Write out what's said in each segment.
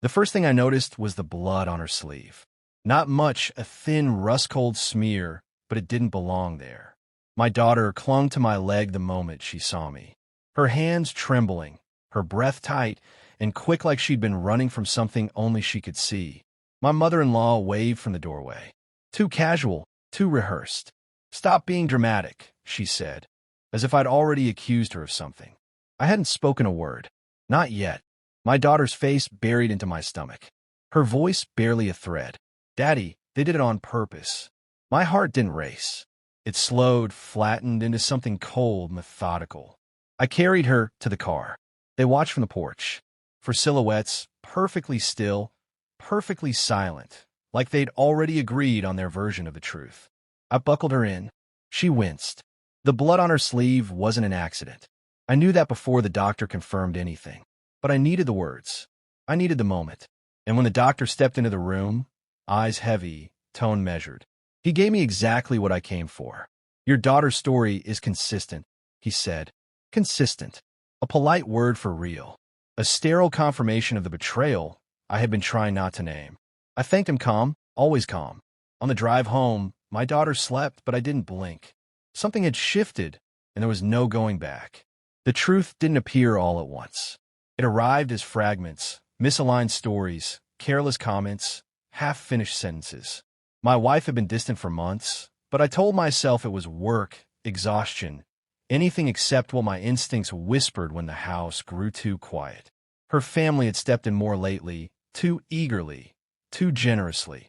The first thing I noticed was the blood on her sleeve. Not much, a thin, rust-cold smear, but it didn't belong there. My daughter clung to my leg the moment she saw me. Her hands trembling, her breath tight, and quick like she'd been running from something only she could see. My mother-in-law waved from the doorway. Too casual, too rehearsed. "Stop being dramatic," she said, as if I'd already accused her of something. I hadn't spoken a word. Not yet. My daughter's face buried into my stomach. Her voice barely a thread. "Daddy, they did it on purpose." My heart didn't race. It slowed, flattened into something cold, methodical. I carried her to the car. They watched from the porch. For silhouettes, perfectly still, perfectly silent, like they'd already agreed on their version of the truth. I buckled her in. She winced. The blood on her sleeve wasn't an accident. I knew that before the doctor confirmed anything. But I needed the words. I needed the moment. And when the doctor stepped into the room, eyes heavy, tone measured, he gave me exactly what I came for. "Your daughter's story is consistent," he said. Consistent. A polite word for real. A sterile confirmation of the betrayal I had been trying not to name. I thanked him calm, always calm. On the drive home, my daughter slept, but I didn't blink. Something had shifted, and there was no going back. The truth didn't appear all at once. It arrived as fragments, misaligned stories, careless comments, half-finished sentences. My wife had been distant for months, but I told myself it was work, exhaustion, anything except what my instincts whispered when the house grew too quiet. Her family had stepped in more lately, too eagerly, too generously.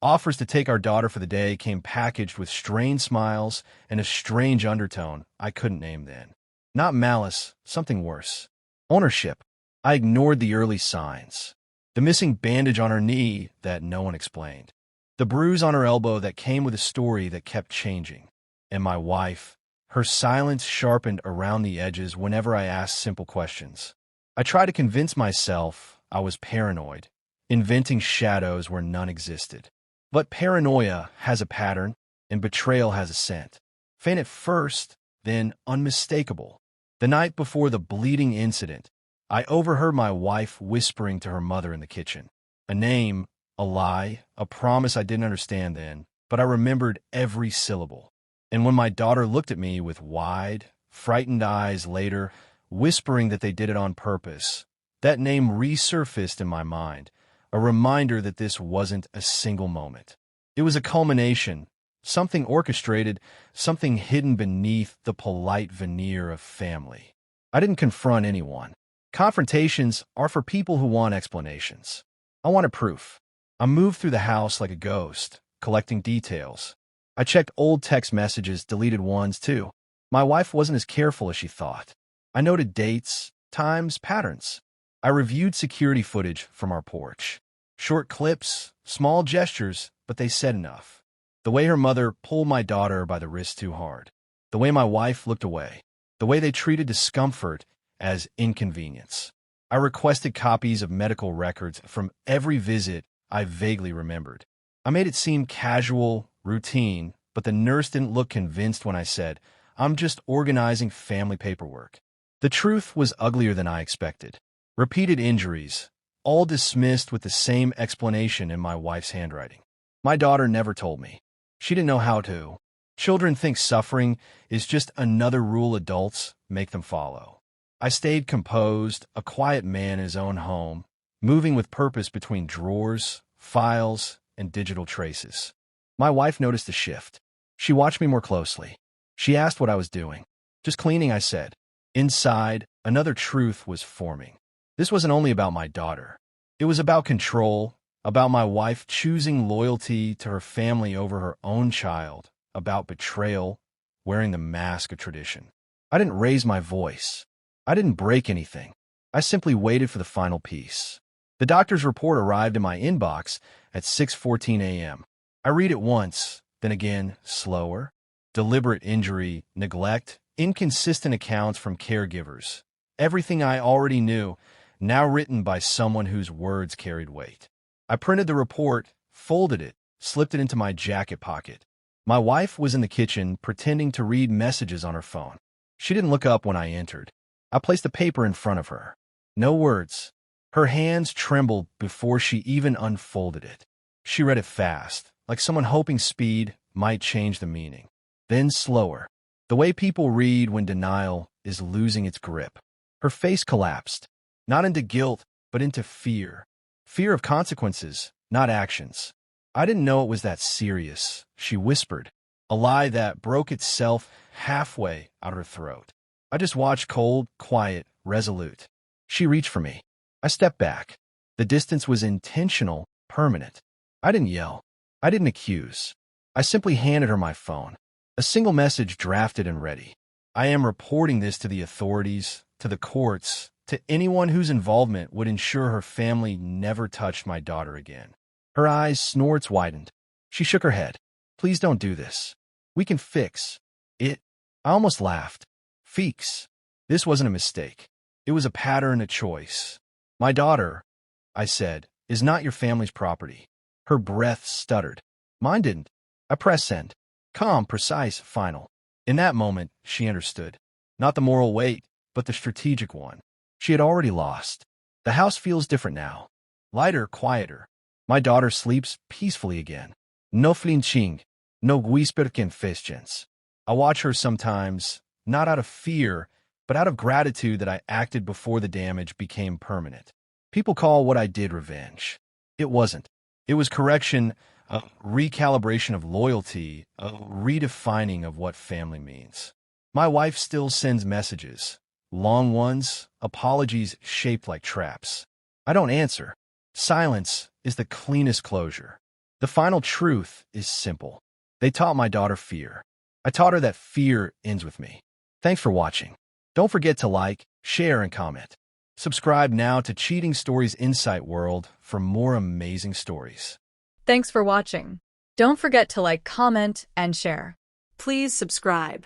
Offers to take our daughter for the day came packaged with strained smiles and a strange undertone I couldn't name then. Not malice, something worse. Ownership. I ignored the early signs. The missing bandage on her knee that no one explained. The bruise on her elbow that came with a story that kept changing. And my wife, her silence sharpened around the edges whenever I asked simple questions. I tried to convince myself I was paranoid, inventing shadows where none existed. But paranoia has a pattern, and betrayal has a scent. Faint at first, then unmistakable. The night before the bleeding incident, I overheard my wife whispering to her mother in the kitchen. A name, a lie, a promise I didn't understand then, but I remembered every syllable. And when my daughter looked at me with wide, frightened eyes later, whispering that they did it on purpose, that name resurfaced in my mind, a reminder that this wasn't a single moment. It was a culmination, something orchestrated, something hidden beneath the polite veneer of family. I didn't confront anyone. Confrontations are for people who want explanations. I wanted proof. I moved through the house like a ghost, collecting details. I checked old text messages, deleted ones too. My wife wasn't as careful as she thought. I noted dates, times, patterns. I reviewed security footage from our porch. Short clips, small gestures, but they said enough. The way her mother pulled my daughter by the wrist too hard. The way my wife looked away. The way they treated discomfort as inconvenience. I requested copies of medical records from every visit I vaguely remembered. I made it seem casual, routine, but the nurse didn't look convinced when I said, "I'm just organizing family paperwork." The truth was uglier than I expected. Repeated injuries, all dismissed with the same explanation in my wife's handwriting. My daughter never told me. She didn't know how to. Children think suffering is just another rule adults make them follow. I stayed composed, a quiet man in his own home, moving with purpose between drawers, files, and digital traces. My wife noticed a shift. She watched me more closely. She asked what I was doing. "Just cleaning," I said. Inside, another truth was forming. This wasn't only about my daughter. It was about control, about my wife choosing loyalty to her family over her own child, about betrayal, wearing the mask of tradition. I didn't raise my voice. I didn't break anything. I simply waited for the final piece. The doctor's report arrived in my inbox at 6:14 a.m. I read it once, then again, slower. Deliberate injury, neglect, inconsistent accounts from caregivers. Everything I already knew, now written by someone whose words carried weight. I printed the report, folded it, slipped it into my jacket pocket. My wife was in the kitchen, pretending to read messages on her phone. She didn't look up when I entered. I placed the paper in front of her. No words, Her hands trembled before she even unfolded it. She read it fast, like someone hoping speed might change the meaning. Then slower, the way people read when denial is losing its grip. Her face collapsed, not into guilt, but into fear. Fear of consequences, not actions. I didn't know it was that serious, she whispered, a lie that broke itself halfway out her throat. I just watched, cold, quiet, resolute. She reached for me. I stepped back. The distance was intentional, permanent. I didn't yell. I didn't accuse. I simply handed her my phone. A single message drafted and ready. I am reporting this to the authorities, to the courts, to anyone whose involvement would ensure her family never touched my daughter again. Her eyes' snorts widened. She shook her head. Please don't do this. We can fix it. I almost laughed. Fix. This wasn't a mistake. It was a pattern, a choice. My daughter, I said, is not your family's property. Her breath stuttered. Mine didn't. I pressed send. Calm, precise, final. In that moment, she understood. Not the moral weight, but the strategic one. She had already lost. The house feels different now. Lighter, quieter. My daughter sleeps peacefully again. No flinching. No whisperkenfestjens. I watch her sometimes, not out of fear, but out of gratitude that I acted before the damage became permanent. People call what I did revenge. It wasn't. It was correction, a recalibration of loyalty, a redefining of what family means. My wife still sends messages. Long ones, apologies shaped like traps. I don't answer. Silence is the cleanest closure. The final truth is simple. They taught my daughter fear. I taught her that fear ends with me. Thanks for watching. Don't forget to like, share, and comment. Subscribe now to Cheating Stories Insight World for more amazing stories. Thanks for watching. Don't forget to like, comment, and share. Please subscribe.